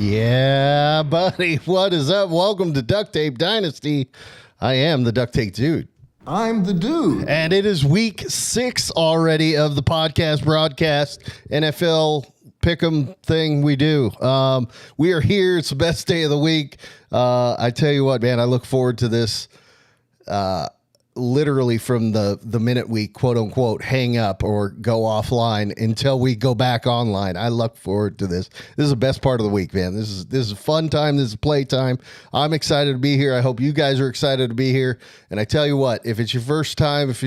Yeah, buddy. What is up? Welcome to Duct Tape Dynasty. I am the Duct Tape Dude. I'm the dude. And it is week 6 already of the podcast broadcast NFL pick'em thing we do. We are here. It's the best day of the week. I tell you what, man, I look forward to this literally from the minute we quote unquote hang up or go offline until we go back online. I look forward to this. This is the best part of the week, man. This is fun time. This is play time. I'm excited to be here. I hope you guys are excited to be here. And I tell you what, if it's your first time, if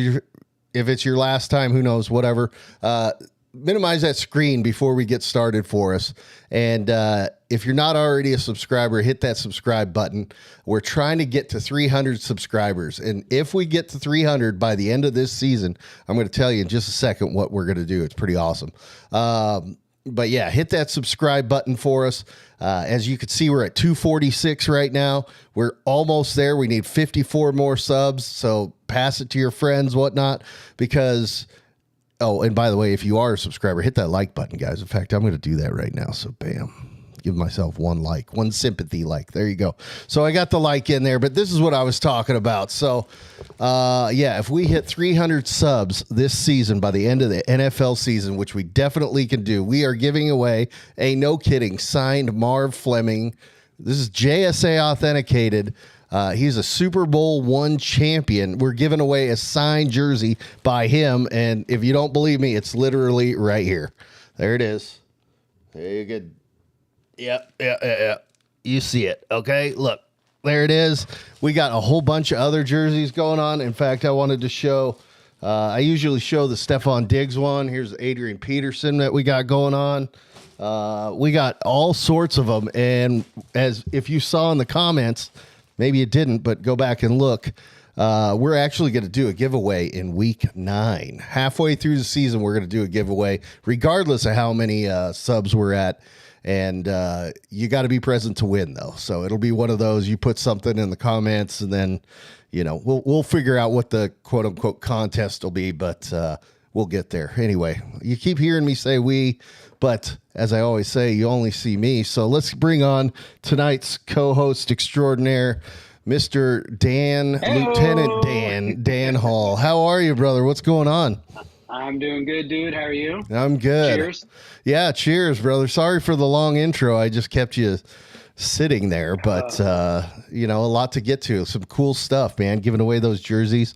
it's your last time, who knows, whatever, minimize that screen before we get started for us. And if you're not already a subscriber, hit that subscribe button. We're trying to get to 300 subscribers. And if we get to 300 by the end of this season, I'm going to tell you in just a second what we're going to do. It's pretty awesome. But yeah, hit that subscribe button for us. As you can see, we're at 246 right now. We're almost there. We need 54 more subs. So pass it to your friends, whatnot, because... Oh, and by the way, if you are a subscriber, hit that like button, guys. In fact, I'm going to do that right now. So, bam, give myself one like, one sympathy like. There you go. So I got the like in there, but this is what I was talking about. So, yeah, if we hit 300 subs this season by the end of the NFL season, which we definitely can do, we are giving away a no kidding signed Marv Fleming. This is JSA authenticated. He's a Super Bowl I champion. We're giving away a signed jersey by him. And if you don't believe me, it's literally right here. There it is. There you go. Yeah. You see it. Okay. Look, there it is. We got a whole bunch of other jerseys going on. In fact, I wanted to show, I usually show the Stephon Diggs one. Here's Adrian Peterson that we got going on. We got all sorts of them. And as if you saw in the comments, maybe it didn't, but go back and look. We're actually going to do a giveaway in week 9. Halfway through the season, we're going to do a giveaway, regardless of how many subs we're at. And you got to be present to win, though. So it'll be one of those. You put something in the comments, and then we'll figure out what the quote unquote contest will be. But we'll get there anyway. You keep hearing me say we. But as I always say, you only see me. So let's bring on tonight's co-host extraordinaire, Mr. Dan, Hello. Lieutenant Dan Hall. How are you, brother? What's going on? I'm doing good, dude. How are you? I'm good. Cheers. Yeah, cheers, brother. Sorry for the long intro. I just kept you sitting there. But, a lot to get to. Some cool stuff, man. Giving away those jerseys.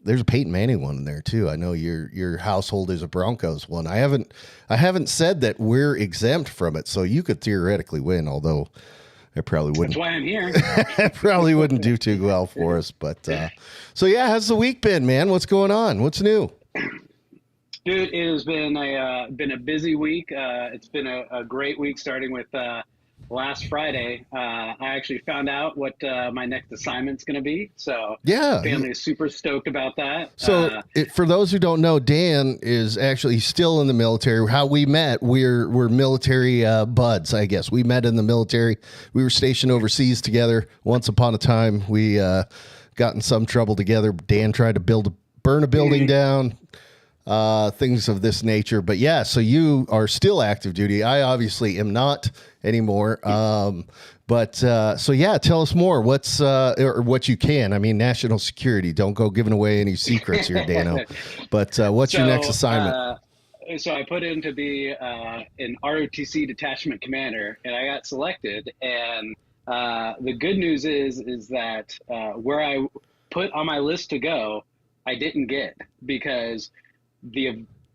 There's a Peyton Manning one in there too. I know your household is a Broncos one. I haven't said that we're exempt from it, so you could theoretically win. Although I probably wouldn't. That's why I'm here. Probably wouldn't do too well for us. But so yeah, how's the week been, man? What's going on? What's new? Dude, it has been a busy week. It's been a great week, starting with last Friday. I actually found out what my next assignment's going to be. So yeah, family is super stoked about that. So for those who don't know, Dan is actually still in the military. How we met, we're military buds, I guess. We met in the military. We were stationed overseas together. Once upon a time, we got in some trouble together. Dan tried to burn a building down. Things of this nature. But yeah, so you are still active duty. I obviously am not anymore. So yeah, tell us more. What's or what you can. I mean, national security. Don't go giving away any secrets here, Dano. But what's your next assignment? So I put in to be an ROTC detachment commander, and I got selected. And the good news is that where I put on my list to go, I didn't get, because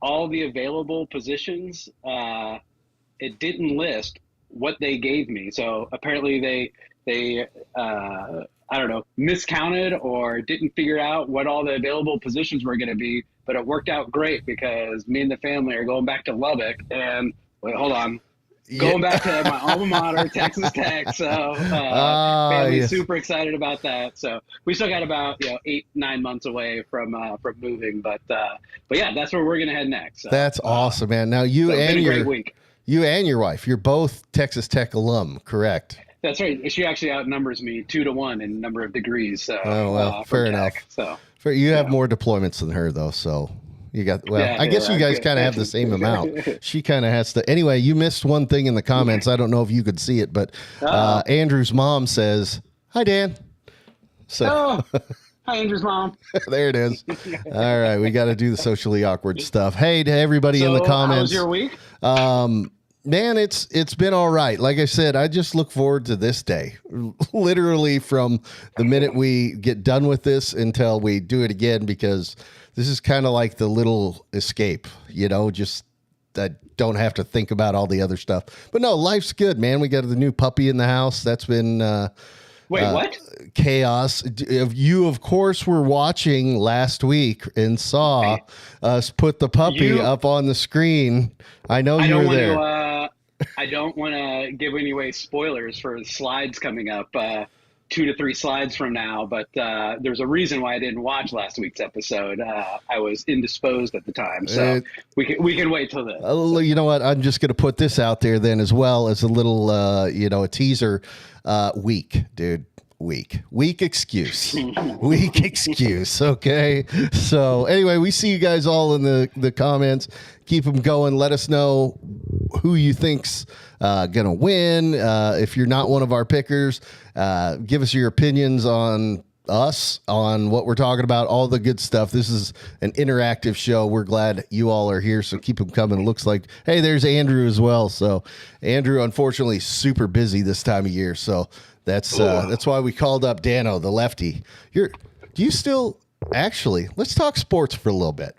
all the available positions, it didn't list what they gave me. So apparently they I don't know, miscounted or didn't figure out what all the available positions were going to be. But it worked out great, because me and the family are going back to Lubbock, and going back to my alma mater, Texas Tech. So family's super excited about that. So we still got about 8-9 months away from moving, but yeah, that's where we're gonna head next. So, that's awesome, man. Now you and your wife, you're both Texas Tech alum, correct? That's right. She actually outnumbers me 2-1 in number of degrees. So, fair enough. So you have more deployments than her, though. So You got, well, Yeah, I guess you guys kind of have the same amount. She kind of has to. Anyway, you missed one thing in the comments. I don't know if you could see it, but Andrew's mom says, "Hi, Dan." So, hi, Andrew's mom. There it is. All right, we got to do the socially awkward stuff. Hey to everybody in the comments. How was your week? Man, it's been all right. Like I said, I just look forward to this day. Literally from the minute we get done with this until we do it again, because this is kind of like the little escape, just I don't have to think about all the other stuff. But no, life's good, man. We got the new puppy in the house. That's been Wait, what? Chaos. You, of course, were watching last week and saw us put the puppy up on the screen. I know you were there. I don't want to give away spoilers for the slides coming up 2 to 3 slides from now, but there's a reason why I didn't watch last week's episode. I was indisposed at the time, so we can wait till then. You know what? I'm just going to put this out there then as well as a little, a teaser. Weak, dude. Weak excuse. Weak excuse. Okay. So anyway, we see you guys all in the comments. Keep them going. Let us know who you think's gonna win. If you're not one of our pickers, give us your opinions on us, on what we're talking about, all the good stuff. This is an interactive show. We're glad you all are here, so keep them coming. It looks like, hey, there's Andrew as well. So Andrew, unfortunately, super busy this time of year. So that's why we called up Dano, the lefty. Do you still actually? Let's talk sports for a little bit.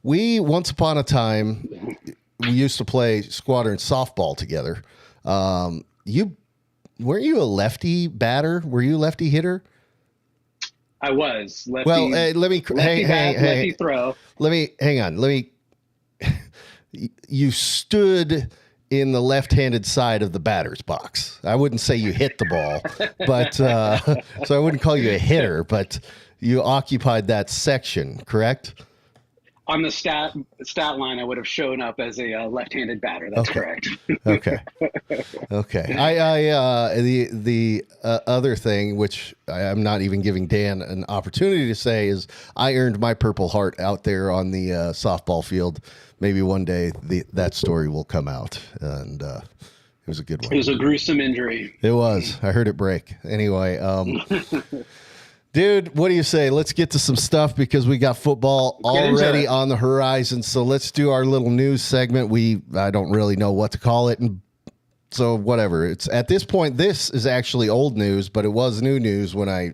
We once upon a time we used to play squadron softball together. Weren't you a lefty batter? Were you a lefty hitter? I was. Lefty, well, lefty throw. Hang on. You stood in the left-handed side of the batter's box. I wouldn't say you hit the ball, but so I wouldn't call you a hitter, but you occupied that section, correct? On the stat line, I would have shown up as a left-handed batter. That's correct. Okay. The other thing, which I'm not even giving Dan an opportunity to say, is I earned my Purple Heart out there on the softball field. Maybe one day that story will come out, and it was a good one. It was a gruesome injury. It was. I heard it break. Anyway, dude, what do you say? Let's get to some stuff because we got football already on the horizon. So let's do our little news segment. I don't really know what to call it. And so whatever. It's at this point, this is actually old news, but it was new news when I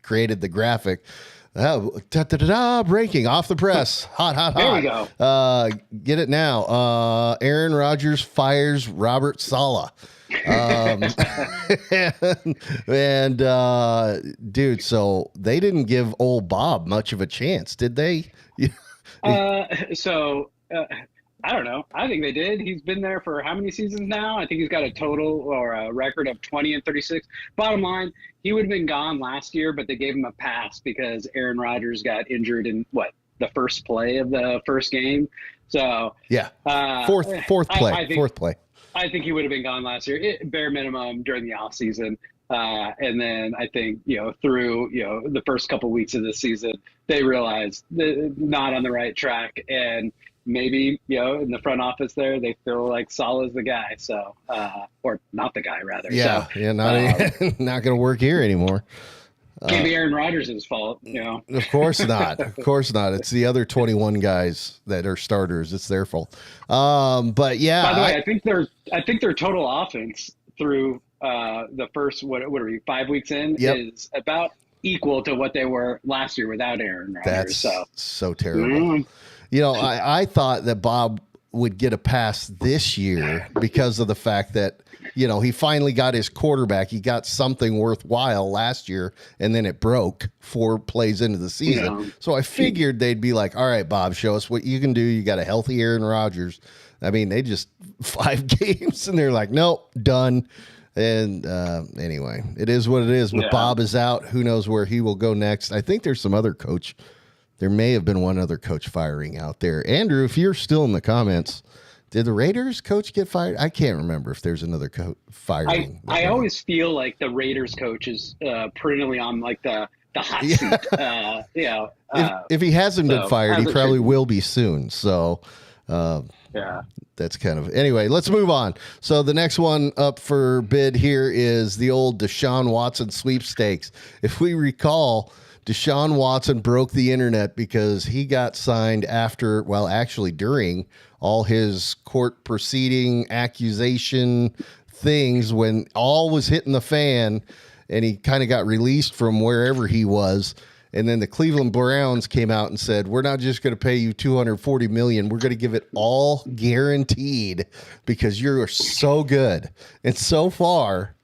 created the graphic. Breaking off the press. Hot. There we go. Get it now. Aaron Rodgers fires Robert Saleh. And dude, so they didn't give old Bob much of a chance, did they? I don't know. I think they did. He's been there for how many seasons now? I think he's got a total or a record of 20-36. Bottom line, he would have been gone last year, but they gave him a pass because Aaron Rodgers got injured in the first play of the first game. So yeah, fourth play. I think he would have been gone last year, bare minimum during the off season. And then I think, through, the first couple of weeks of the season, they realized not on the right track. And maybe, in the front office there, they feel like Saleh's the guy. So, or not the guy, rather. Yeah. So, yeah. Not going to work here anymore. Can't be Aaron Rodgers' fault, Of course not. Of course not. It's the other 21 guys that are starters. It's their fault. But yeah. By the way, I think their total offense through the first what are we 5 weeks in is about equal to what they were last year without Aaron Rodgers. That's so terrible. I thought that Bob would get a pass this year because of the fact that he finally got his quarterback. He got something worthwhile last year, and then it broke 4 plays into the season. Yeah. So I figured they'd be like, all right, Bob, show us what you can do. You got a healthy Aaron Rodgers. I mean, they just 5 games, and they're like, nope, done. And anyway, it is what it is. But Bob is out. Who knows where he will go next? I think there's some other coach. There may have been one other coach firing out there. Andrew, if you're still in the comments, did the Raiders coach get fired? I can't remember if there's another firing. I always feel like the Raiders coach is perennially on like the hot seat. If he hasn't been fired, he probably will be soon. So, yeah. That's kind of anyway. Let's move on. So the next one up for bid here is the old Deshaun Watson sweepstakes. If we recall, Deshaun Watson broke the internet because he got signed after, well, actually during all his court proceeding accusation things when all was hitting the fan, and he kind of got released from wherever he was. And then the Cleveland Browns came out and said, we're not just going to pay you $240 million. We're going to give it all guaranteed because you're so good. And so far,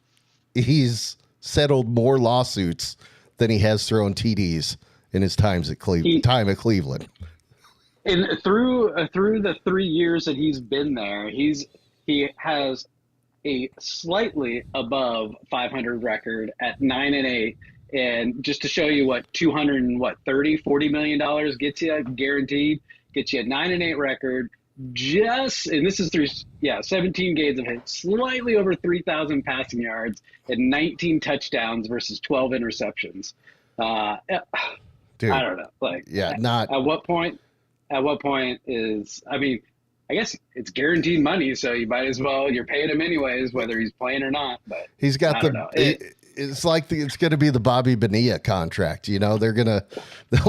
he's settled more lawsuits than he has thrown TDs in his time at Cleveland. And through the 3 years that he's been there, he has a slightly above 500 record at 9-8. And just to show you what $40 million gets you guaranteed, gets you a 9-8 record. And this is through 17 games of hits, slightly over 3,000 passing yards and 19 touchdowns versus 12 interceptions. Dude, I don't know. At what point is, I mean, I guess it's guaranteed money, so you might as well, you're paying him anyways, whether he's playing or not. But he's got it's like it's going to be the Bobby Bonilla contract. You know, they'll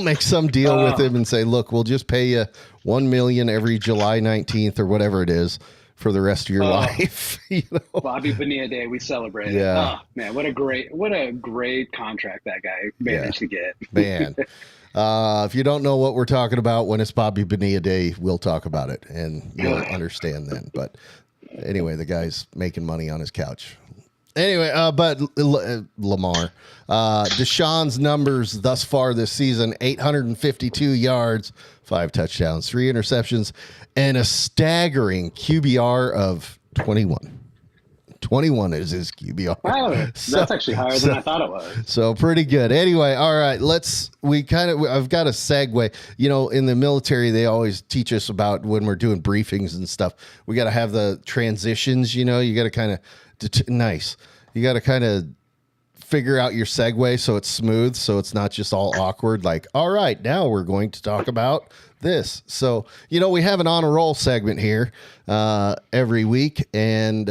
make some deal with him and say, look, we'll just pay you $1 million every July 19th or whatever it is for the rest of your life. You know? Bobby Bonilla Day, we celebrate. Yeah. Oh, man, what a great contract that guy managed to get. Man. If you don't know what we're talking about when it's Bobby Bonilla Day, we'll talk about it and you'll understand then. But anyway, the guy's making money on his couch. Anyway, but Lamar, Deshaun's numbers thus far this season: 852 yards, 5 touchdowns, 3 interceptions, and a staggering QBR of 21. 21 is his QBR. Wow, that's actually higher than I thought it was. So pretty good. Anyway, all right, I've got a segue. You know, in the military, they always teach us about when we're doing briefings and stuff, we got to have the transitions, you know, you got to kind of, you got to kind of figure out your segue so it's smooth, so it's not just all awkward. Like, all right, now we're going to talk about this. So, you know, we have an on a roll segment here every week, and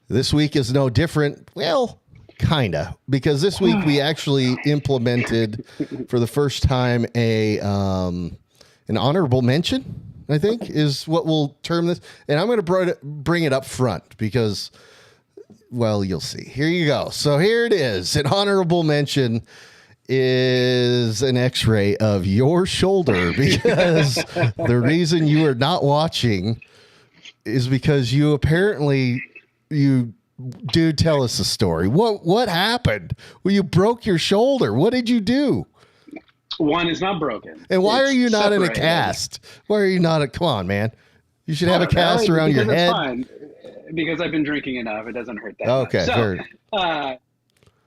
this week is no different. Well, kind of, because this week we actually implemented for the first time an honorable mention, I think is what we'll term this. And I'm going to bring it up front because, well, you'll see. Here you go. So here it is. An honorable mention is an x-ray of your shoulder because the reason you are not watching is because you apparently... Dude, tell us the story. What happened? Well, you broke your shoulder. What did you do? One is not broken. And why are you not in a cast? Why are you not come on, man. You should have a cast around your head. Fine. Because I've been drinking enough. It doesn't hurt that much. Okay, so,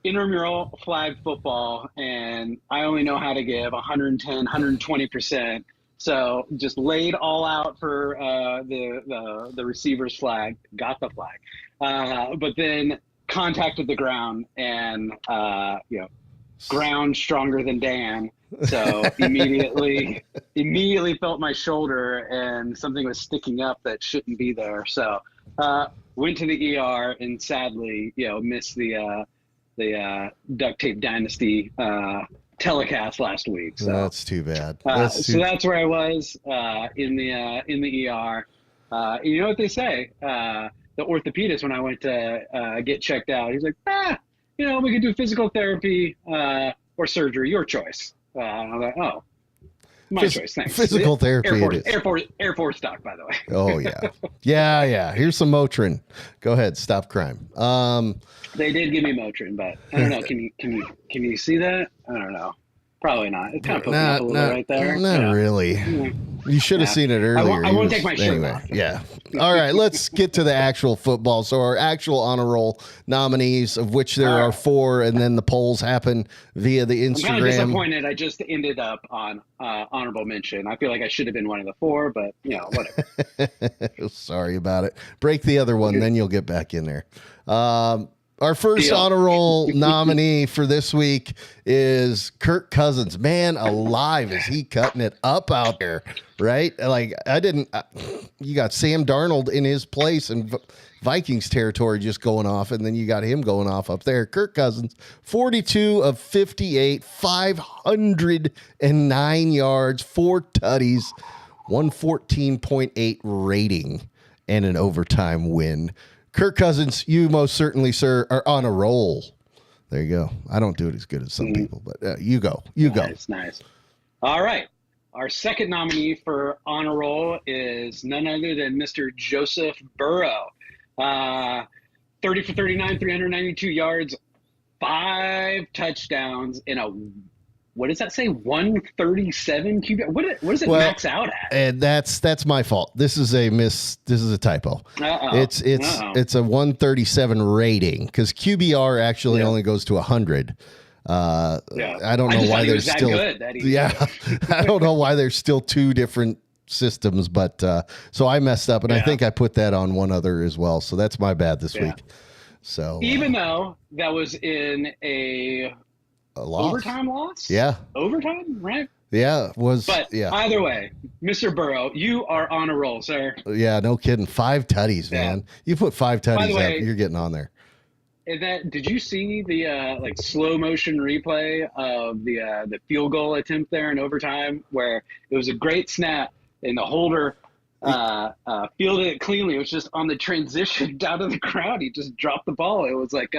intramural flag football, and I only know how to give 110, 120%. So just laid all out for the receiver's flag, got the flag, but then contacted the ground and ground stronger than Dan. So immediately felt my shoulder and something was sticking up that shouldn't be there. So went to the ER and sadly missed the DuctTapeDynasty telecast last week. So that's too bad. That's where I was in the ER. You know what they say? The orthopedist, when I went to get checked out, he's like, we could do physical therapy or surgery, your choice. I was like, oh, my choice, thanks. Physical therapy. Air Force doc, by the way. Oh yeah. Here's some Motrin. Go ahead, stop crime. They did give me Motrin, but I don't know. Can you see that? I don't know. Probably not. It's kind of poking up a little right there. Not really. Yeah. You should have seen it earlier. I won't take my shirt off. Yeah. All right, let's get to the actual football. So our actual honor roll nominees, of which there are 4, and then the polls happen via the Instagram. I'm kind of disappointed I just ended up on honorable mention. I feel like I should have been one of the 4, but whatever. Sorry about it. Break the other one, then you'll get back in there. Our first Deal. honor roll nominee for this week is Kirk Cousins. Man alive, is he cutting it up out there, right? Like, you got Sam Darnold in his place in Vikings territory just going off, and then you got him going off up there. Kirk Cousins, 42 of 58, 509 yards, 4 tutties, 114.8 rating, and an overtime win. Kirk Cousins, you most certainly, sir, are on a roll. There you go. I don't do it as good as some people, but you go. You go. Nice. All right. Our second nominee for honor roll is none other than Mr. Joseph Burrow. 30 for 39, 392 yards, 5 touchdowns in a, what does that say? 137 QB. What does it max out at? And that's my fault. This is a typo. It's a 137 rating because QBR actually only goes to 100. I don't know why there's still I don't know why there's still 2 different systems, but so I messed up, and I think I put that on one other as well. So that's my bad this week. So even though that was in a loss. Overtime loss? Yeah. Overtime, right? Yeah, either way, Mr. Burrow, you are on a roll, sir. Yeah, no kidding. 5 tutties, man. You put 5 tutties out, you're getting on there. And did you see the slow motion replay of the field goal attempt there in overtime where it was a great snap and the holder fielded it cleanly? It was just on the transition down to the crowd. He just dropped the ball. It was like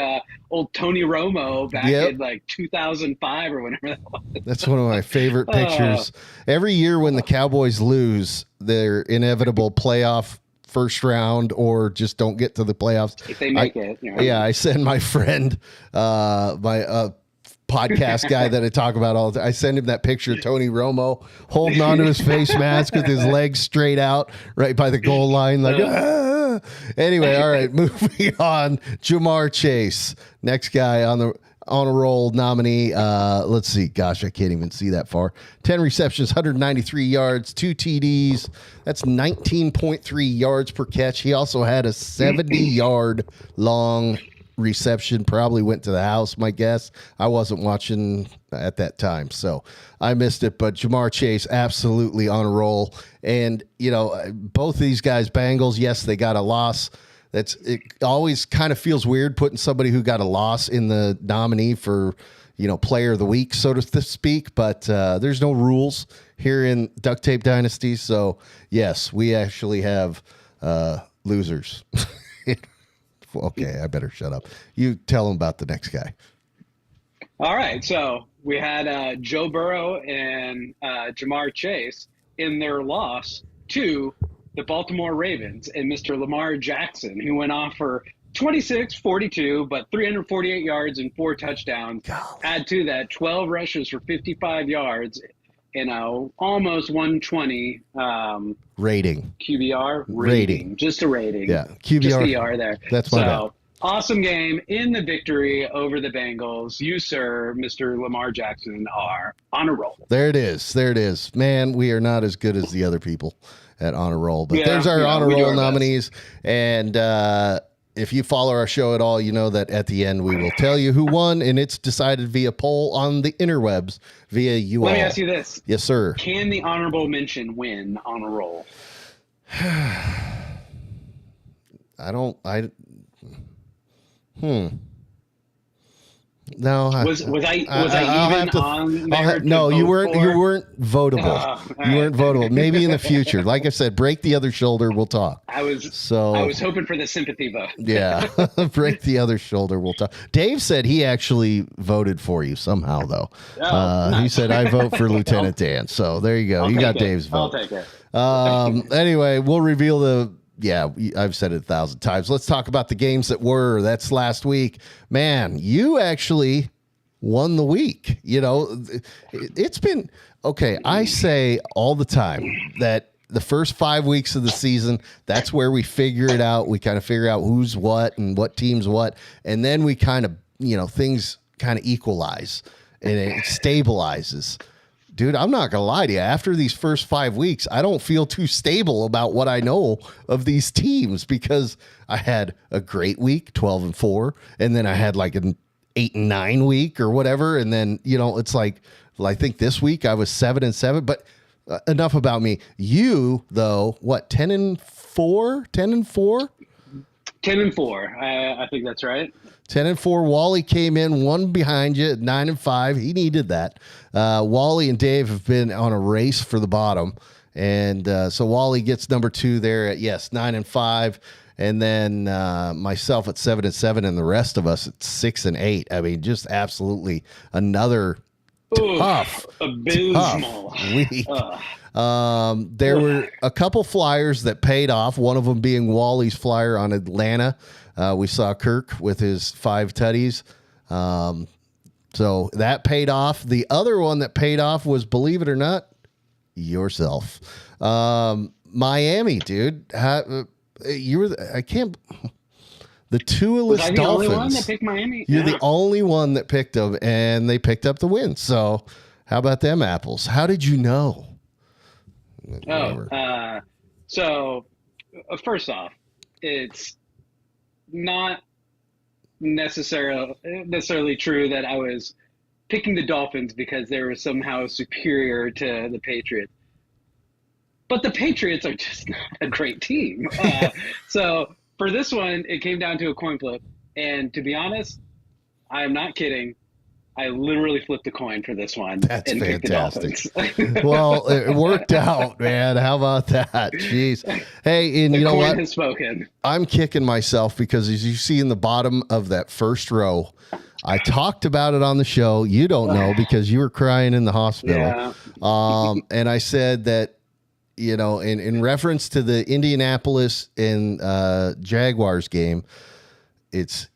old Tony Romo back in like 2005 or whenever that was. That's one of my favorite pictures. Every year when the Cowboys lose their inevitable playoff first round or just don't get to the playoffs, if they make it. I send my friend, my podcast guy that I talk about all the time. I send him that picture of Tony Romo holding onto his face mask with his legs straight out right by the goal line. Like, Anyway, all right, moving on. Jamar Chase, next guy on a roll nominee. Let's see. Gosh, I can't even see that far. 10 receptions, 193 yards, 2 TDs. That's 19.3 yards per catch. He also had a 70-yard long reception, probably went to the house, my guess. I wasn't watching at that time, so I missed it. But Jamar Chase, absolutely on a roll. And, both these guys, Bengals, yes, they got a loss. It always kind of feels weird putting somebody who got a loss in the nominee for, player of the week, so to speak. But there's no rules here in Duct Tape Dynasty. So, yes, we actually have losers. Okay, I better shut up. You tell them about the next guy. All right. So we had Joe Burrow and Jamar Chase in their loss to the Baltimore Ravens and Mr. Lamar Jackson, who went off for 26, 42, but 348 yards and 4 touchdowns. Golly. Add to that 12 rushes for 55 yards and almost 120 rating. QBR rating. Just a rating. Yeah, QBR. Just the R there. That's my bad. Awesome game in the victory over the Bengals. You, sir, Mr. Lamar Jackson, are on a roll. There it is. Man, we are not as good as the other people at on a roll. But there's our on a roll nominees. And if you follow our show at all, you know that at the end we will tell you who won, and it's decided via poll on the interwebs via you all. Let me ask you this. Yes, sir. Can the honorable mention win on a roll? No, was I even on there? No, you weren't. You weren't votable. You weren't votable. Maybe in the future. Like I said, break the other shoulder. We'll talk. I was hoping for the sympathy vote. Yeah, break the other shoulder. We'll talk. Dave said he actually voted for you somehow, though. Nice. He said I vote for Lieutenant Dan. So there you go. You got Dave's vote. I'll take it. Anyway, we'll reveal the. Yeah, I've said it 1,000 times. Let's talk about the games that were. That's last week. Man, you actually won the week. It's been okay. I say all the time that the first 5 weeks of the season, that's where we figure it out. We kind of figure out who's what and what team's what. And then we kind of, things kind of equalize and it stabilizes. dude, I'm not gonna lie to you. After these first 5 weeks, I don't feel too stable about what I know of these teams, because I had a great week, 12-4, and then I had like an 8-9 week or whatever, and then it's like, well, I think this week I was 7-7. But enough about me. You though, what, 10-4, 10-4, 10-4. I think that's right. 10-4. Wally came in one behind you at 9-5. He needed that. Wally and Dave have been on a race for the bottom. And so Wally gets number 2 there at 9-5. And then myself at 7-7, and the rest of us at 6-8. I mean, just absolutely another tough week. There were a couple flyers that paid off, one of them being Wally's flyer on Atlanta. We saw Kirk with his 5 tutties. So that paid off. The other one that paid off was, believe it or not, yourself. Miami, dude. You were the two-less Dolphins. The only one that picked Miami? You're the only one that picked them, and they picked up the win. So how about them apples? How did you know? So first off, it's not necessarily true that I was picking the Dolphins because they were somehow superior to the Patriots. But the Patriots are just not a great team. So for this one, it came down to a coin flip. And to be honest, I am not kidding. I literally flipped a coin for this one. That's fantastic. Well, it worked out, man. How about that? Jeez. Hey, and you know what? Has spoken. I'm kicking myself because, as you see in the bottom of that first row, I talked about it on the show. You don't know because you were crying in the hospital. Yeah. And I said that, in reference to the Indianapolis and Jaguars game, it's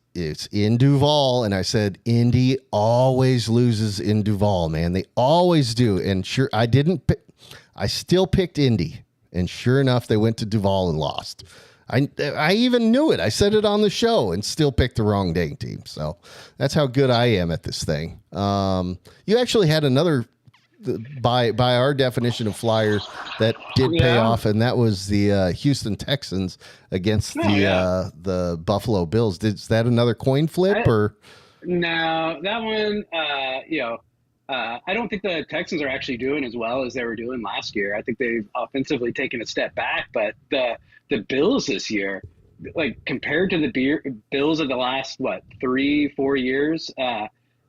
in Duval, and I said Indy always loses in Duval, man. They always do. And sure, I still picked Indy, and sure enough, they went to Duval and lost. I even knew it. I said it on the show and still picked the wrong dang team. So that's how good I am at this thing. You actually had another, by our definition of flyer, that did pay off, and that was the Houston Texans against the Buffalo Bills. Is that another coin flip or? No, that one, I don't think the Texans are actually doing as well as they were doing last year. I think they've offensively taken a step back, but the Bills this year, like compared to the Bills of the last 3-4 years,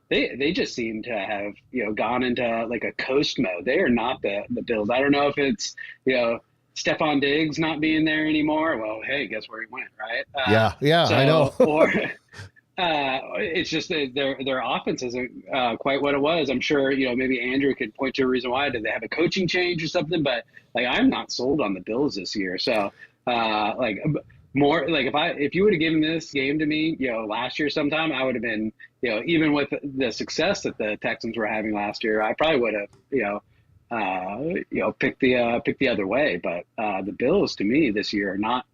they just seem to have gone into like a coast mode. They are not the Bills. I don't know if it's Stephon Diggs not being there anymore. Well, hey, guess where he went, right? So, I know. Or it's just that their offense isn't quite what it was. I'm sure maybe Andrew could point to a reason why. Did they have a coaching change or something? But I'm not sold on the Bills this year. So more like if you would have given this game to me last year sometime, I would have been even with the success that the Texans were having last year, I probably would have picked the other way. But the Bills to me this year are not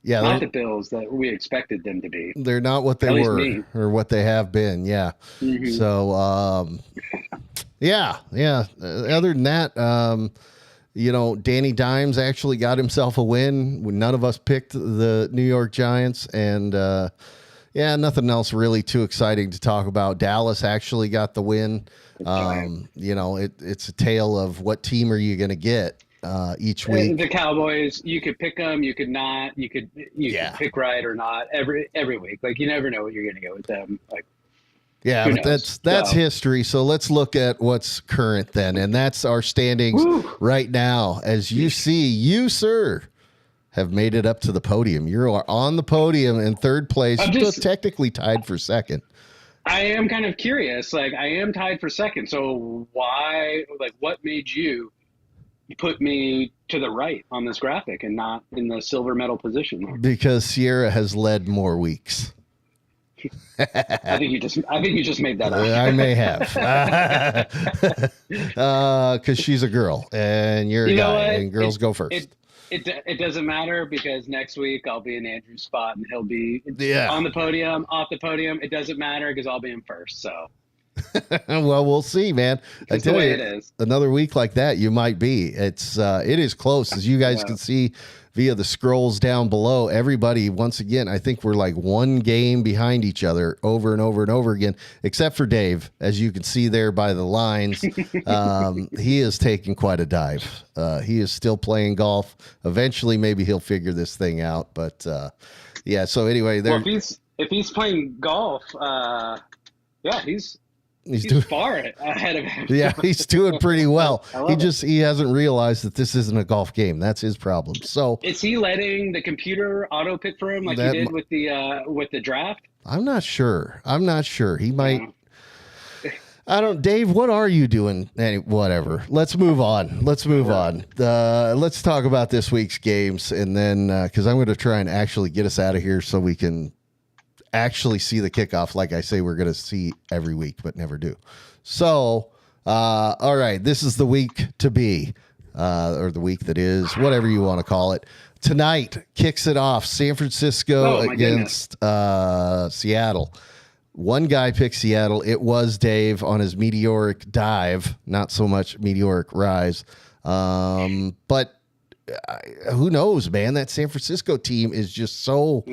the Bills that we expected them to be. They're not what they were or what they have been. Yeah. Mm-hmm. So other than that, Danny Dimes actually got himself a win when none of us picked the New York Giants, and nothing else really too exciting to talk about. Dallas actually got the win. It's a tale of what team are you going to get each week. The Cowboys, you could pick them, you could not, you could pick right or not every week. Like you never know what you're going to get with them. But that's history. So let's look at what's current then. And that's our standings right now. As you see, you, sir, have made it up to the podium. You are on the podium in third place. You're technically tied for second. I am kind of curious. I am tied for second. So why, what made you put me to the right on this graphic and not in the silver medal position? Because Sierra has led more weeks. I think you just made that up. I may have, because she's a girl and you're a guy, and girls go first. It doesn't matter because next week I'll be in Andrew's spot and he'll be on the podium, off the podium. It doesn't matter because I'll be in first. So Well, we'll see, man. I That's the tell way you, it is. another week like that, you might be. It is close, as you guys can see via the scrolls down below. Everybody, once again, I think we're like one game behind each other over and over and over again, except for Dave, as you can see there by the lines. He is taking quite a dive. He is still playing golf. Eventually, maybe he'll figure this thing out. But yeah. So anyway, there. Well, if he's playing golf, yeah, he's doing far ahead of him. Yeah, he's doing pretty well. He he hasn't realized that this isn't a golf game. That's his problem. So is he letting the computer auto pick for him like he did with the draft? I'm not sure. He might. I don't. Dave, what are you doing? Whatever. Let's move on. Let's talk about this week's games, and then because I'm going to try and actually get us out of here so we can actually see the kickoff, like I say we're going to see every week, but never do. So, all right, this is the week to be, or the week that is, whatever you want to call it. Tonight kicks it off. San Francisco against Seattle. One guy picked Seattle. It was Dave on his meteoric dive, not so much meteoric rise. But who knows, man? That San Francisco team is just so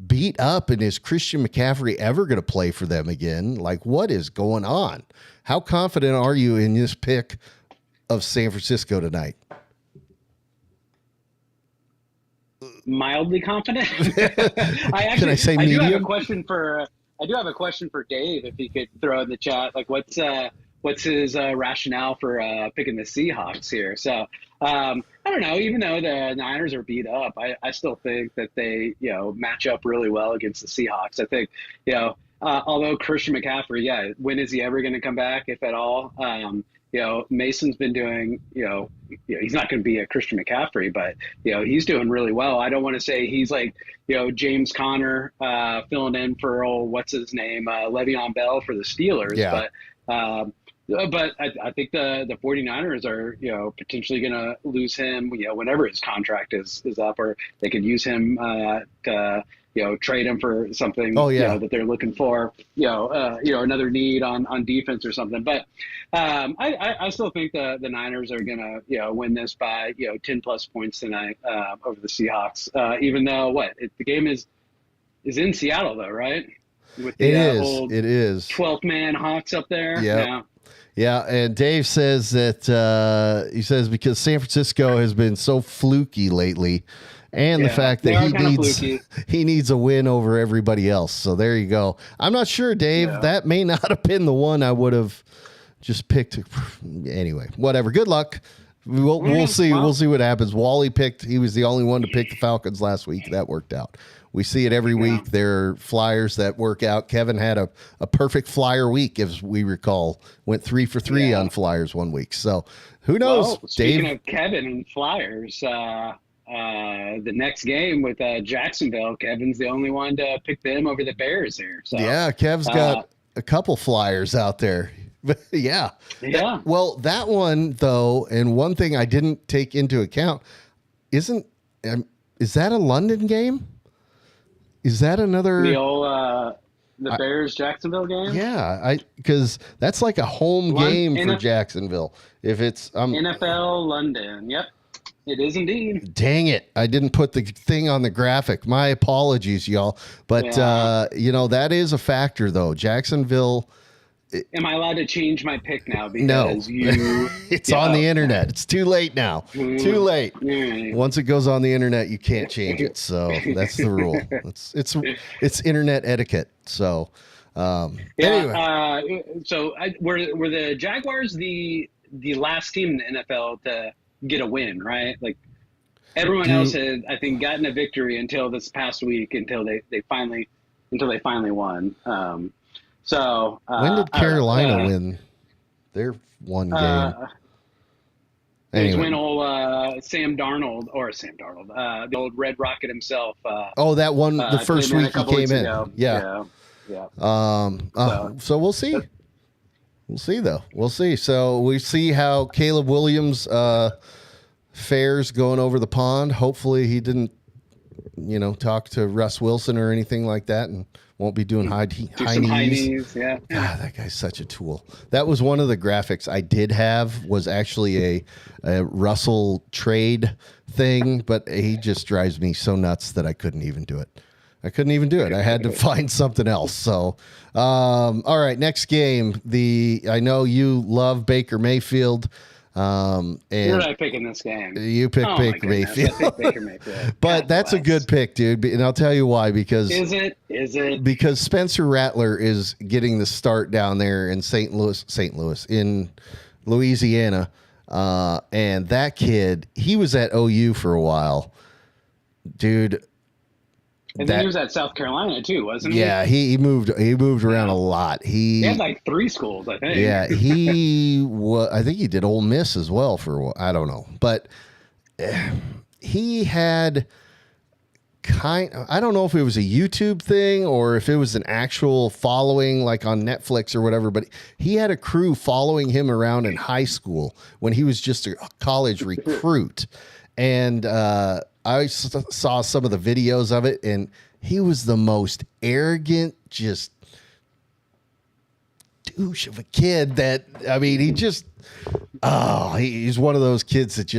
beat up. And is Christian McCaffrey ever going to play for them again? Like, what is going on? How confident are you in this pick of San Francisco tonight? Mildly confident. Can I say medium? I do have a question for Dave, if he could throw in the chat. Like, what's his rationale for picking the Seahawks here? So I don't know. Even though the Niners are beat up, I still think that they match up really well against the Seahawks. I think although Christian McCaffrey, when is he ever going to come back, if at all? Mason's been doing, he's not going to be a Christian McCaffrey, but, he's doing really well. I don't want to say he's like, James Conner filling in for, what's his name, Le'Veon Bell for the Steelers. Yeah. But I think the 49ers are, potentially going to lose him, whenever his contract is up, or they could use him to, trade him for something that they're looking for, another need on defense or something. But I still think the Niners are going to, win this by, 10 plus points tonight over the Seahawks, even though the game is in Seattle though, right? With the old it is 12th man Hawks up there. Yeah, and Dave says that he says because San Francisco has been so fluky lately, and the fact that he needs a win over everybody else. So there you go. I'm not sure, Dave. Yeah. That may not have been the one I would have just picked. Anyway, whatever. Good luck. We'll see. We'll see what happens. Wally picked. He was the only one to pick the Falcons last week. That worked out. We see it every week. There are flyers that work out. Kevin had a perfect flyer week, as we recall. Went 3 for 3 on flyers one week. So who knows? Well, speaking of Kevin and flyers, the next game with Jacksonville, Kevin's the only one to pick them over the Bears here. So yeah, Kev's got a couple flyers out there. Yeah. Well, that one though, and one thing I didn't take into account is that a London game? Is that another the Bears Jacksonville game? Yeah, because that's like a home game for Jacksonville. If it's NFL London, yep, it is indeed. Dang it! I didn't put the thing on the graphic. My apologies, y'all. But that is a factor, though. Jacksonville. Am I allowed to change my pick now? No, Because it's on the internet. It's too late now. Too late. Once it goes on the internet, you can't change it. So that's the rule. It's internet etiquette. So anyway. Were the Jaguars the last team in the NFL to get a win, right? Like everyone else had, I think, gotten a victory until this past week, until they finally won. So when did Carolina win their one game? It was when old Sam Darnold, the old Red Rocket himself. That one, the first week he came in. Ago. Yeah. So we'll see. We'll see, though. We'll see. So we see how Caleb Williams fares going over the pond. Hopefully he didn't talk to Russ Wilson or anything like that, and won't be doing high some knees. high knees. Yeah. God, that guy's such a tool. That was one of the graphics I did have, was actually a Russell trade thing, but he just drives me so nuts that I couldn't even do it. I had to find something else. So, all right, next game. I know you love Baker Mayfield. Who did I pick in this game? You picked Baker Mayfield. I picked Baker Mayfield. But that's a good pick, dude. And I'll tell you why. Because Is it? Because Spencer Rattler is getting the start down there in St. Louis, in Louisiana. And that kid, he was at OU for a while. Dude. And then he was at South Carolina too, wasn't he? Yeah, he moved around a lot. He had like 3 schools, I think. Yeah, I think he did Ole Miss as well for a while. I don't know, but he had I don't know if it was a YouTube thing or if it was an actual following like on Netflix or whatever, but he had a crew following him around in high school when he was just a college recruit. And I saw some of the videos of it, and he was the most arrogant, just douche of a kid he's one of those kids that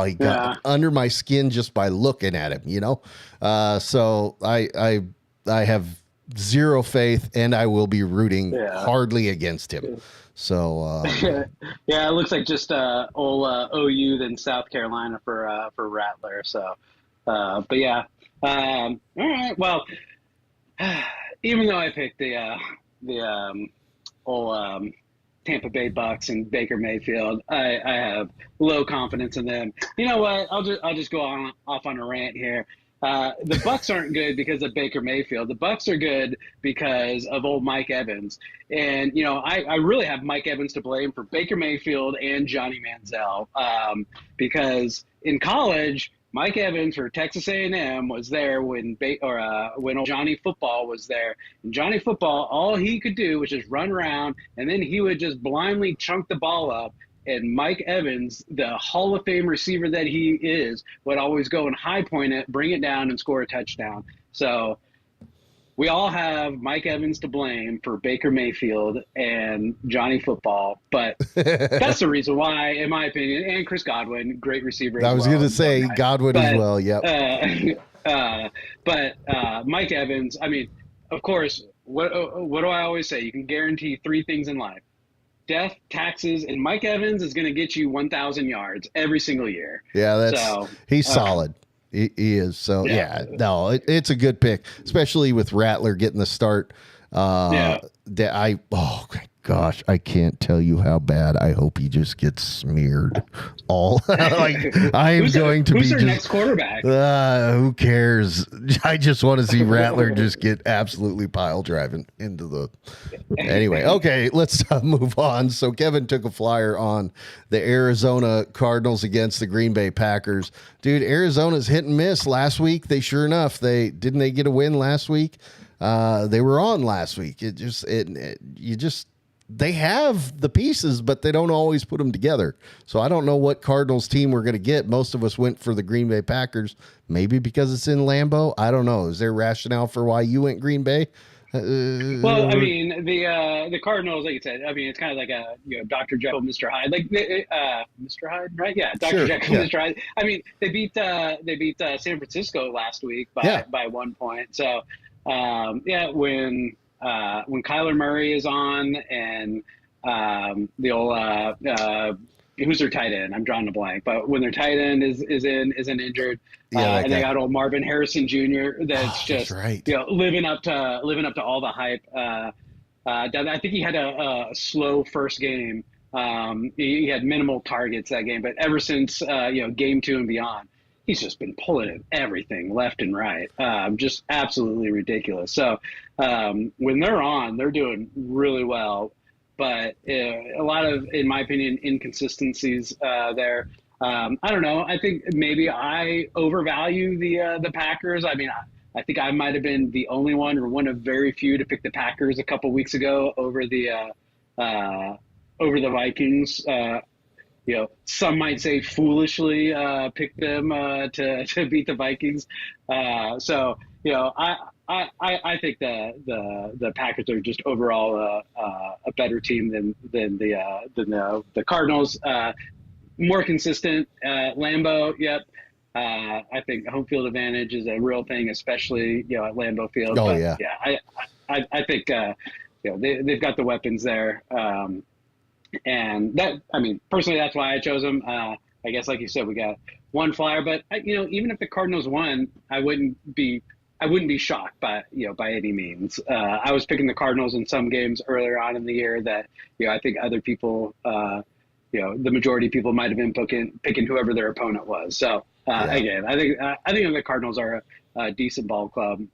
he got under my skin just by looking at him, so I have zero faith, and I will be rooting hardly against him. So yeah, it looks like just OU then South Carolina for Rattler. So, but yeah, all right. Well, even though I picked the Tampa Bay Bucks and Baker Mayfield, I have low confidence in them. You know what? I'll just go off on a rant here. The Bucks aren't good because of Baker Mayfield. The Bucks are good because of old Mike Evans. And, I really have Mike Evans to blame for Baker Mayfield and Johnny Manziel. Because in college, Mike Evans for Texas A&M was there when old Johnny Football was there. And Johnny Football, all he could do was just run around, and then he would just blindly chunk the ball up. And Mike Evans, the Hall of Fame receiver that he is, would always go and high point it, bring it down, and score a touchdown. So we all have Mike Evans to blame for Baker Mayfield and Johnny Football. But that's the reason why, in my opinion, and Chris Godwin, great receiver. I was going to say Godwin as well. Yep. But Mike Evans, I mean, of course, what do I always say? You can guarantee 3 things in life: death, taxes, and Mike Evans is going to get you 1,000 yards every single year. Yeah, he's solid. He is. So, it's a good pick, especially with Rattler getting the start. Gosh, I can't tell you how bad I hope he just gets smeared. Who's their next quarterback? Who cares? I just want to see Rattler just get absolutely pile driving into the. Anyway, okay, let's move on. So Kevin took a flyer on the Arizona Cardinals against the Green Bay Packers. Dude, Arizona's hit and miss. Last week, they sure enough they get a win last week. They were on last week. They have the pieces, but they don't always put them together. So I don't know what Cardinals team we're going to get. Most of us went for the Green Bay Packers, maybe because it's in Lambeau. I don't know. Is there rationale for why you went Green Bay? Well, I mean, the Cardinals, like you said, I mean, it's kind of like a Dr. Jekyll, Mr. Hyde, like Mr. Hyde, right? Yeah, Dr. Jekyll, Mr. Hyde. I mean, they beat San Francisco last week by 1 point. So when Kyler Murray is on and the old who's their tight end? I'm drawing a blank, but when their tight end isn't injured, and they got old Marvin Harrison Jr. That's living up to all the hype. I think he had a slow first game. He had minimal targets that game, but ever since game 2 and beyond, he's just been pulling in everything left and right. Just absolutely ridiculous. So when they're on, they're doing really well. But a lot of, in my opinion, inconsistencies there. I don't know. I think maybe I overvalue the Packers. I mean, I think I might have been the only one or one of very few to pick the Packers a couple weeks ago over the Vikings. some might say foolishly picked them to beat the Vikings. So I think the Packers are just overall a better team than the Cardinals. More consistent. Lambeau, yep. I think home field advantage is a real thing, especially at Lambeau Field. Oh, but, yeah. I think they've got the weapons there. And that, I mean, personally, that's why I chose them. I guess, like you said, we got one flyer, but even if the Cardinals won, I wouldn't be shocked by any means. I was picking the Cardinals in some games earlier on in the year that I think other people, the majority of people might have been picking whoever their opponent was. So again, I think the Cardinals are a decent ball club.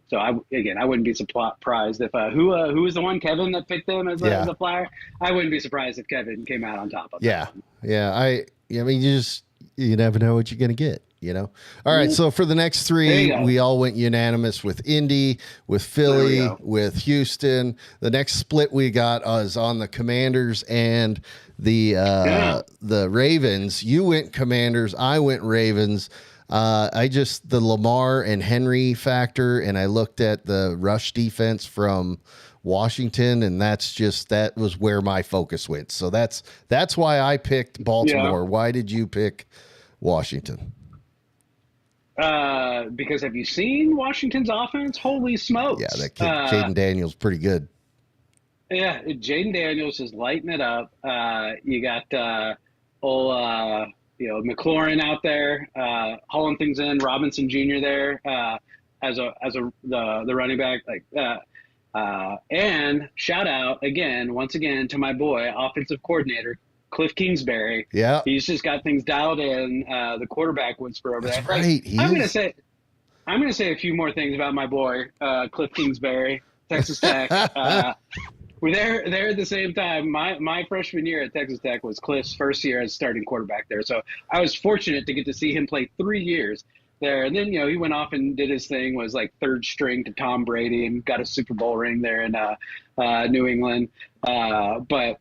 So I wouldn't be surprised if who was the one, Kevin, that picked them as a flyer. I wouldn't be surprised if Kevin came out on top of that. I mean, you never know what you're gonna get. All right. So for the next three, we all went unanimous with Indy, with Philly, with Houston. The next split we got is on the Commanders and the Ravens. You went Commanders. I went Ravens. The Lamar and Henry factor, and I looked at the rush defense from Washington, and that was where my focus went. So that's why I picked Baltimore. Yeah. Why did you pick Washington? Because have you seen Washington's offense? Holy smokes. Yeah, that kid, Jaden Daniels, pretty good. Yeah, Jaden Daniels is lighting it up. You got McLaurin out there, hauling things in, Robinson Jr. there as the running back. And shout out once again to my boy, offensive coordinator Cliff Kingsbury. Yeah, he's just got things dialed in. The quarterback whisper over there. Right. I'm gonna say a few more things about my boy Cliff Kingsbury, Texas Tech. We're there at the same time. My freshman year at Texas Tech was Cliff's first year as starting quarterback there. So I was fortunate to get to see him play 3 years there. And then, he went off and did his thing, was like third string to Tom Brady and got a Super Bowl ring there in New England. But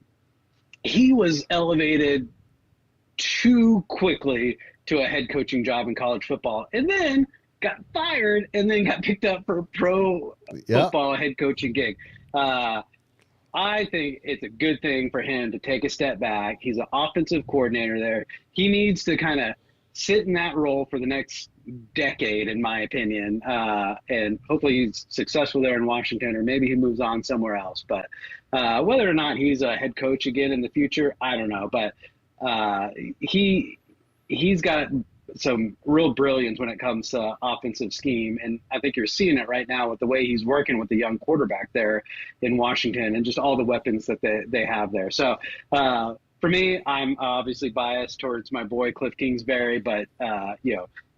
he was elevated too quickly to a head coaching job in college football, and then got fired, and then got picked up for a pro football head coaching gig. I think it's a good thing for him to take a step back. He's an offensive coordinator there. He needs to kind of sit in that role for the next decade, in my opinion. And hopefully he's successful there in Washington, or maybe he moves on somewhere else. But whether or not he's a head coach again in the future, I don't know. But he's got some real brilliance when it comes to offensive scheme. And I think you're seeing it right now with the way he's working with the young quarterback there in Washington and just all the weapons that they have there. So for me, I'm obviously biased towards my boy, Cliff Kingsbury, but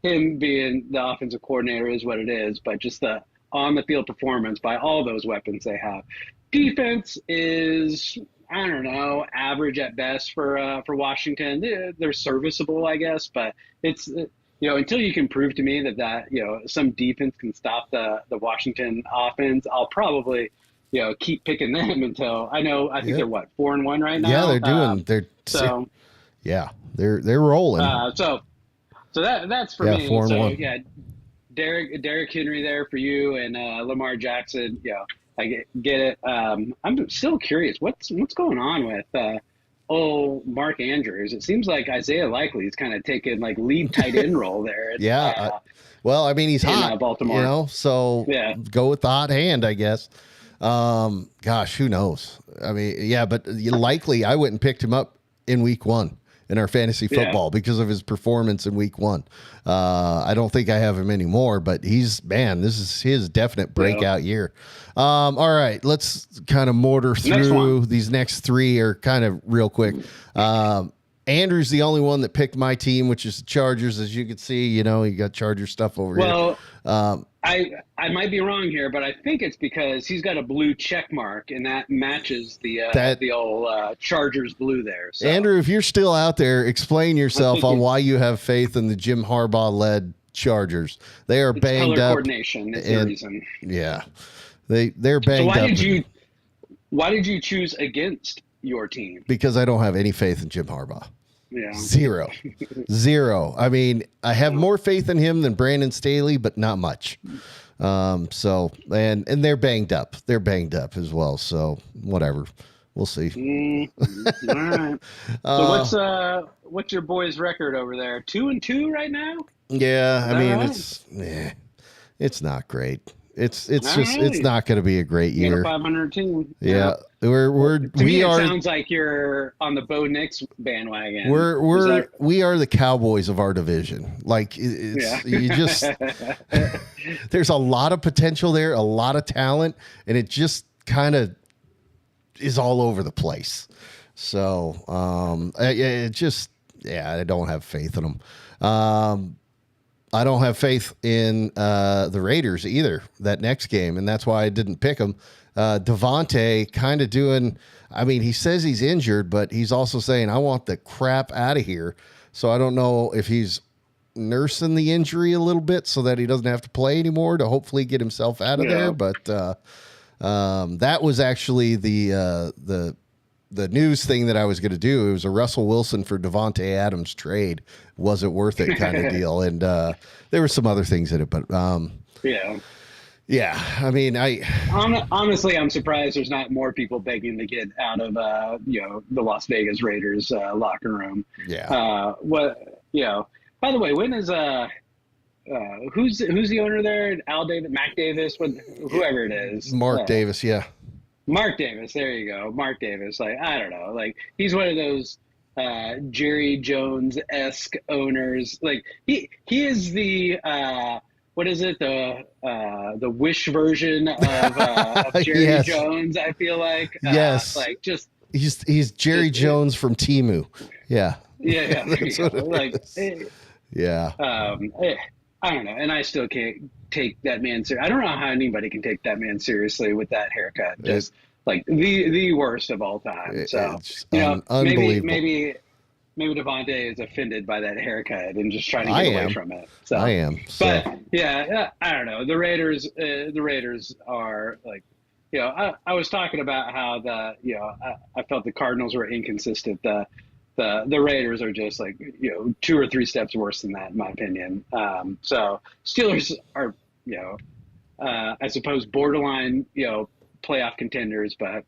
him being the offensive coordinator is what it is, but just the on the field performance by all those weapons they have. Defense is, I don't know, average at best for Washington. They're serviceable, I guess, but it's until you can prove to me that some defense can stop the Washington offense, I'll probably keep picking them until I think they're 4-1 right now. Yeah, they're rolling. So that's for me. 4-1. Yeah, Derrick Henry there for you, and Lamar Jackson. I get it. I'm still curious. What's going on with Mark Andrews? It seems like Isaiah Likely's kind of taking lead tight end role there. Well, I mean, he's hot, Baltimore. So go with the hot hand, I guess. Gosh, who knows? I mean, but Likely, I went and picked him up in week 1 in our fantasy football because of his performance in week 1. I don't think I have him anymore, but this is his definite breakout year. All right, let's kind of mortar through these next 3 are kind of real quick. Andrew's the only one that picked my team, which is the Chargers. As you can see, you got Charger stuff over here. I might be wrong here, but I think it's because he's got a blue check mark, and that matches the old Chargers blue there. So. Andrew, if you're still out there, explain yourself on why you have faith in the Jim Harbaugh-led Chargers. They are banged color up. Coordination is the reason. Yeah, they're banged up. Why did you choose against your team? Because I don't have any faith in Jim Harbaugh. Yeah. Zero. I mean, I have more faith in him than Brandon Staley, but not much. So, and they're banged up. They're banged up as well. So whatever. We'll see. All right. So what's your boys' record over there? 2-2 right now? Yeah. I mean, right? it's not great. It's All just, right. it's not going to be a great You got year. a 500 team. Yeah. To me, it sounds like you're on the Bo Nix bandwagon. We are the Cowboys of our division. Like you just, there's a lot of potential there, a lot of talent, and it just kind of is all over the place. So, I don't have faith in them. I don't have faith in the Raiders either, that next game, and that's why I didn't pick them. Devontae kind of doing, I mean, he says he's injured, but he's also saying, I want the crap out of here. So I don't know if he's nursing the injury a little bit so that he doesn't have to play anymore to hopefully get himself out of there. But that was actually the news thing that I was going to do. It was a Russell Wilson for Devontae Adams trade. Was it worth it kind of deal? And there were some other things in it, but yeah. I mean, honestly, I'm surprised there's not more people begging to get out of the Las Vegas Raiders locker room. Yeah. By the way, when is who's the owner there? Al Davis, Mac Davis, whoever it is. Mark Davis, yeah. Mark Davis, there you go. Mark Davis. Like, I don't know. Like, he's one of those Jerry Jones-esque owners. Like, he is the what is it? The Wish version of Jerry Jones, I feel like. Yes. Like, just he's Jerry Jones from Temu. Yeah. Yeah. That's what like yeah. I don't know, and I still can't take that man serious. I don't know how anybody can take that man seriously with that haircut. Just like the worst of all time. So unbelievable. Maybe Devontae is offended by that haircut and just trying to get away from it. So I am. So. But yeah, I don't know. The Raiders are like, I was talking about how I felt the Cardinals were inconsistent. The Raiders are just like, 2 or 3 steps worse than that, in my opinion. So Steelers are, I suppose borderline, playoff contenders, but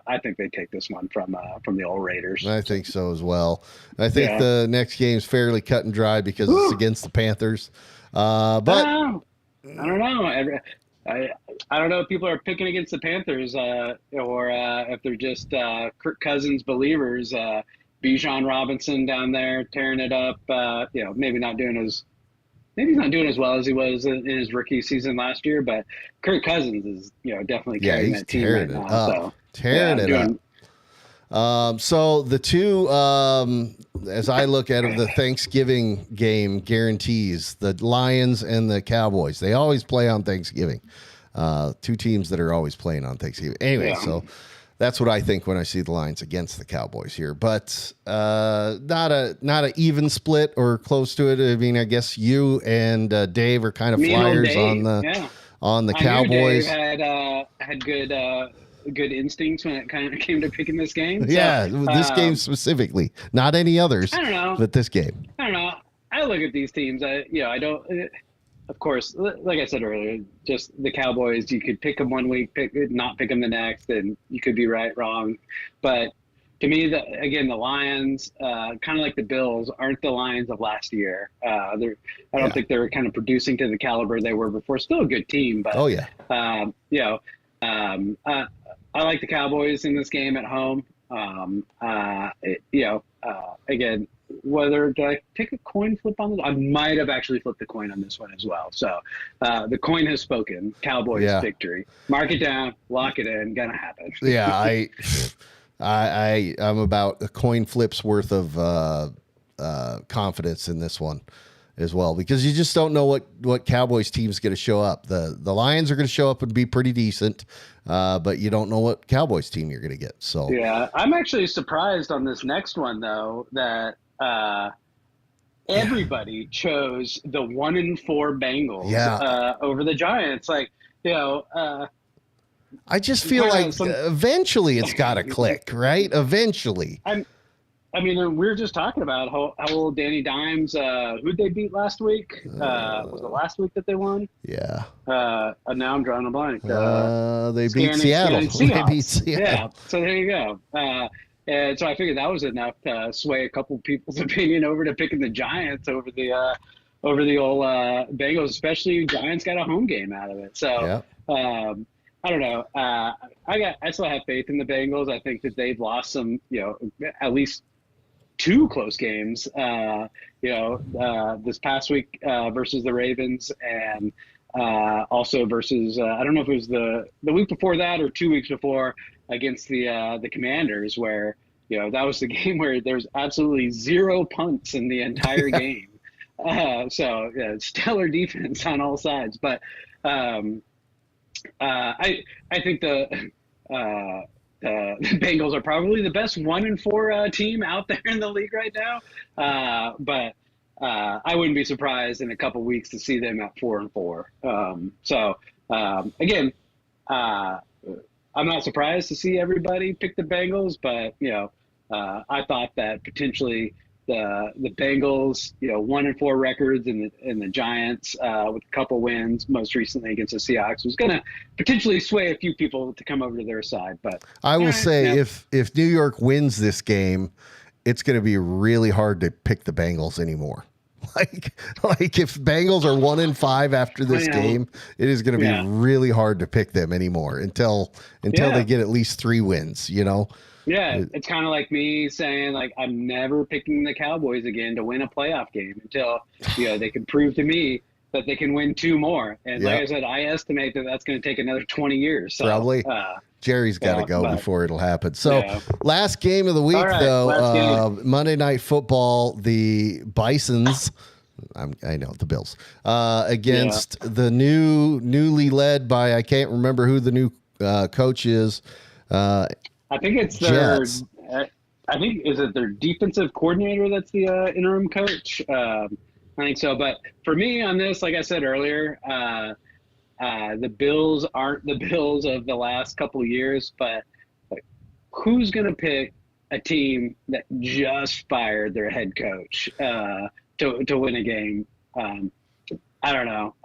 I think they take this one from the old Raiders. I think so as well. I think the next game's fairly cut and dry because it's against the Panthers. But I don't know. I don't know if people are picking against the Panthers or if they're just Kirk Cousins believers. Bijan Robinson down there tearing it up. Maybe he's not doing as well as he was in his rookie season last year, but Kirk Cousins is definitely carrying that team right now. So tearing it up. So the two, as I look at it, the Thanksgiving game guarantees the Lions and the Cowboys. They always play on Thanksgiving. 2 teams that are always playing on Thanksgiving. Anyway, so. That's what I think when I see the Lions against the Cowboys here, but not a even split or close to it. I mean, I guess you and Dave are kind of flyers on the Cowboys. Dave had good instincts when it kind of came to picking this game. Yeah, this game specifically, not any others. I don't know, but this game. I don't know. I look at these teams. I don't. Of course, like I said earlier, just the Cowboys, you could pick them one week, not pick them the next, and you could be right, wrong. But to me, the Lions, kind of like the Bills, aren't the Lions of last year. I don't think they're kind of producing to the caliber they were before. Still a good team, but I like the Cowboys in this game at home. Again, whether did I pick a coin flip on this? I might have actually flipped the coin on this one as well. So the coin has spoken. Cowboys victory. Mark it down, lock it in. Gonna happen. Yeah, I'm about a coin flip's worth of confidence in this one as well, because you just don't know what Cowboys team's going to show up. The Lions are going to show up and be pretty decent, but you don't know what Cowboys team you're going to get. So yeah, I'm actually surprised on this next one though that everybody chose the 1-4 Bengals over the Giants. Like, I just feel like eventually it's got to click, right? Eventually. I mean, we were just talking about how old Danny Dimes, who'd they beat last week? Was it last week that they won? Yeah. Now I'm drawing a blank. They beat Seattle. They beat Seattle. Yeah, so there you go. And so I figured that was enough to sway a couple people's opinion over to picking the Giants over the old Bengals, especially Giants got a home game out of it. So I don't know. I still have faith in the Bengals. I think that they've lost some, at least two close games, this past week versus the Ravens, and also versus I don't know if it was the week before that or 2 weeks before against the Commanders, where that was the game where there's absolutely zero punts in the entire game. So stellar defense on all sides, but I think the Bengals are probably the best 1-4 team out there in the league right now. But I wouldn't be surprised in a couple weeks to see them at 4-4. Again, I'm not surprised to see everybody pick the Bengals, but I thought that potentially the Bengals, 1-4 records, and the Giants with a couple wins, most recently against the Seahawks, was going to potentially sway a few people to come over to their side. But I will say, if New York wins this game, it's going to be really hard to pick the Bengals anymore. Like if Bengals are 1-5 after this game, it is going to be really hard to pick them anymore until they get at least 3 wins. Yeah, it's kind of like me saying, like, I'm never picking the Cowboys again to win a playoff game until they can prove to me that they can win 2 more. And like I said, I estimate that that's going to take another 20 years. So, probably. Jerry's got to go before it'll happen. So last game of the week, Monday Night Football, the Bisons. I know the Bills against the newly led by, I can't remember who the new coach is. I think it's their. Is it their defensive coordinator that's the interim coach? I think so. But for me on this, like I said earlier, the Bills aren't the Bills of the last couple of years. But who's going to pick a team that just fired their head coach to win a game? I don't know.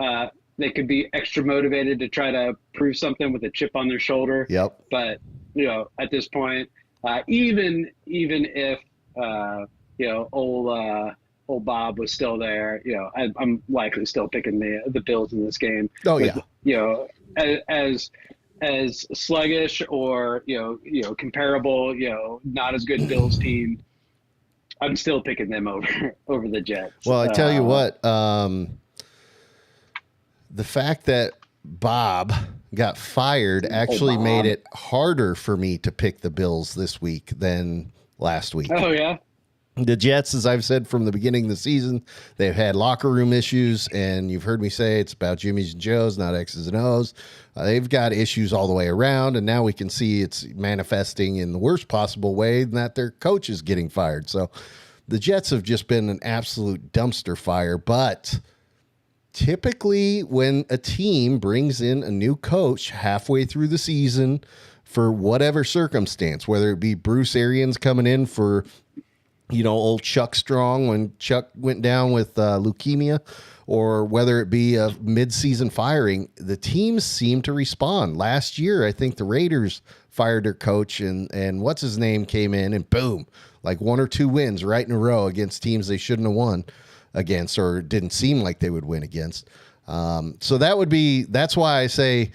They could be extra motivated to try to prove something with a chip on their shoulder. Yep. But at this point, even if old Bob was still there, I'm likely still picking the Bills in this game. Oh yeah. As sluggish or comparable, not as good Bills team, I'm still picking them over the Jets. Well, I tell you what, the fact that Bob got fired actually made it harder for me to pick the Bills this week than last week. Oh, yeah? The Jets, as I've said from the beginning of the season, they've had locker room issues, and you've heard me say it's about Jimmy's and Joe's, not X's and O's. They've got issues all the way around, and now we can see it's manifesting in the worst possible way, in that their coach is getting fired. So the Jets have just been an absolute dumpster fire, but typically when a team brings in a new coach halfway through the season for whatever circumstance, whether it be Bruce Arians coming in for, old Chuck Strong when Chuck went down with leukemia, or whether it be a mid-season firing, the teams seem to respond. Last year, I think the Raiders fired their coach, and what's his name came in, and boom, like 1 or 2 wins right in a row against teams they shouldn't have won against, or didn't seem like they would win against. So that's why I say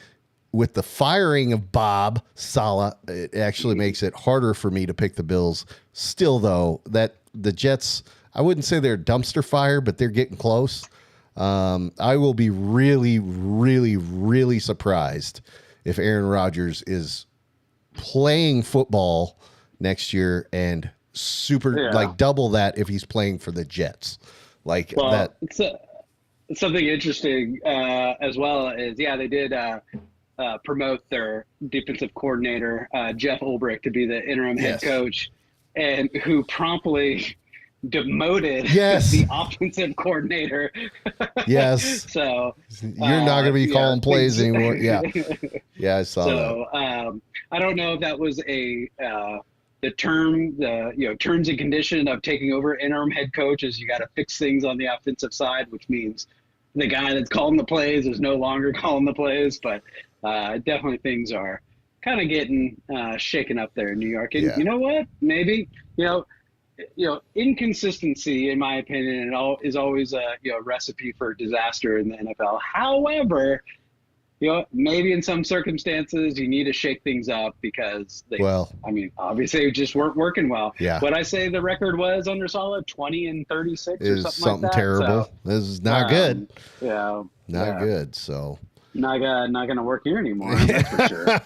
with the firing of Bob Saleh, it actually makes it harder for me to pick the Bills. Still, though, that the Jets, I wouldn't say they're a dumpster fire, but they're getting close. I will be really, really, really surprised if Aaron Rodgers is playing football next year and double that if he's playing for the Jets. It's something interesting as well is, they did promote their defensive coordinator, Jeff Ulbrich, to be the interim head coach, and who promptly demoted the offensive coordinator. Yes. So you're not going to be calling plays anymore. Yeah. Yeah, I saw that. I don't know if that was terms and condition of taking over interim head coach is you got to fix things on the offensive side, which means the guy that's calling the plays is no longer calling the plays. But definitely things are kind of getting shaken up there in New York. And you know what? Maybe inconsistency, in my opinion, is always a recipe for disaster in the NFL. However, maybe in some circumstances you need to shake things up because obviously it just weren't working well. Yeah. What I say the record was under Saleh, 20-36 or something like that. Terrible. So, this is not good. Yeah. Not good. So not gonna work here anymore. That's for sure.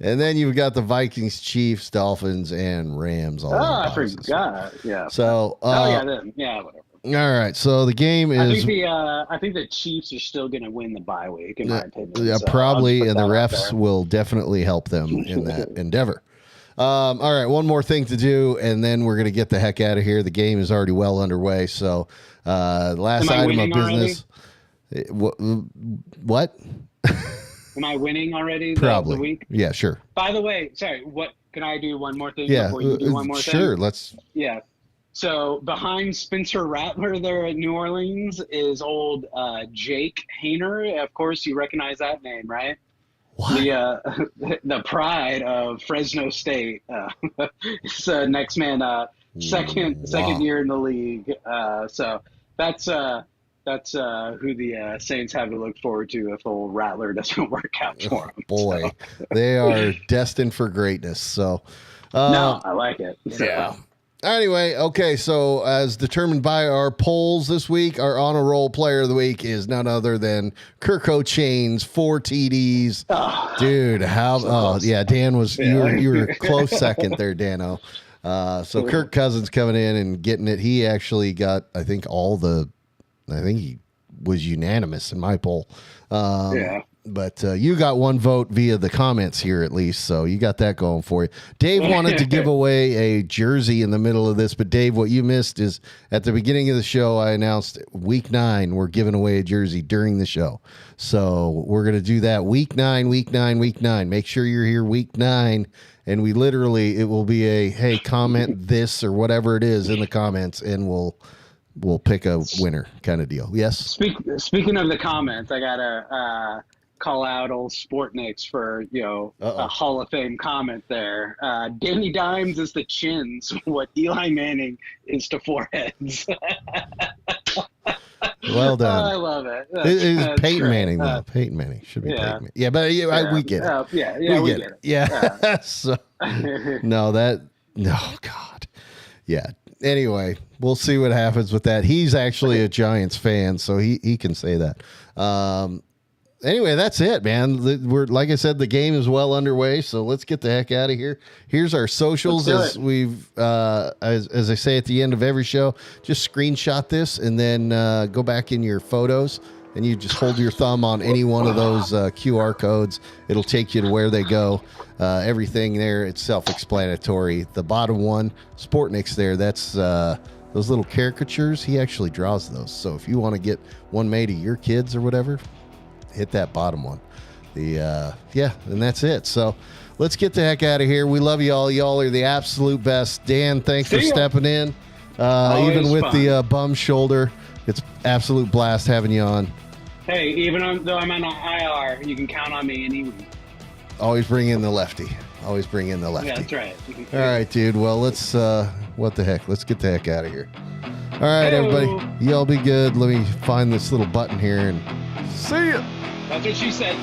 And then you've got the Vikings, Chiefs, Dolphins, and Rams. I forgot. Yeah. So. Whatever. All right. So the game is. I think the Chiefs are still gonna win the bye week, in my opinion. Yeah, so probably, and the refs will definitely help them in that endeavor. All right, one more thing to do, and then we're gonna get the heck out of here. The game is already well underway. So, last item of business. What? Am I winning already? Probably. The week? Yeah, sure. By the way, sorry. What can I do? One more thing. Yeah, before you do one more thing? Sure. Let's. Yeah. So behind Spencer Rattler there at New Orleans is old Jake Hayner. Of course, you recognize that name, right? What? The pride of Fresno State. It's next man, second year in the league. So that's who the Saints have to look forward to if old Rattler doesn't work out for them. Boy, they are destined for greatness. So, no, I like it. So, yeah. Anyway, okay, so as determined by our polls this week, our honor roll player of the week is none other than Kirk O'Chain's 4 TDs. Oh, dude, Dan was you were close second there, Dano. So Kirk Cousins coming in and getting it. He actually got, I think he was unanimous in my poll. But you got one vote via the comments here, at least, so you got that going for you. Dave wanted to give away a jersey in the middle of this, but Dave, what you missed is at the beginning of the show, I announced week 9, we're giving away a jersey during the show. So we're going to do that week 9. Make sure you're here week 9, and it will be a, hey, comment this or whatever it is in the comments, and we'll pick a winner kind of deal. Yes? Speaking of the comments, I got to call out old Sportniks for, a Hall of Fame comment there. Danny Dimes is to chins what Eli Manning is to foreheads. Well done. I love it. It is Peyton Manning, though. Peyton Manning. Should be Peyton Manning. Yeah, but we get it. We get it. Yeah. So, no, God. Yeah. Anyway, we'll see what happens with that. He's actually a Giants fan, so he can say that. Anyway, that's it, man. We're, like I said, the game is well underway, so let's get the heck out of here. Here's our socials. As we've, as I say at the end of every show, just screenshot this and then go back in your photos, and you just hold your thumb on any one of those QR codes. It'll take you to where they go. Everything there, it's self-explanatory. The bottom one, Sportniks there, that's those little caricatures. He actually draws those. So if you want to get one made of your kids or whatever, hit that bottom one. And that's it. So let's get the heck out of here. We love y'all. Y'all are the absolute best. Dan, thanks for stepping in. Even with fun. The bum shoulder, it's absolute blast having you on. Hey, even though I'm on IR, you can count on me any week. Always bring in the lefty. Yeah, that's right. All right, dude. Well, let's, what the heck? Let's get the heck out of here. All right, everybody. Y'all be good. Let me find this little button here and see ya. That's what she said.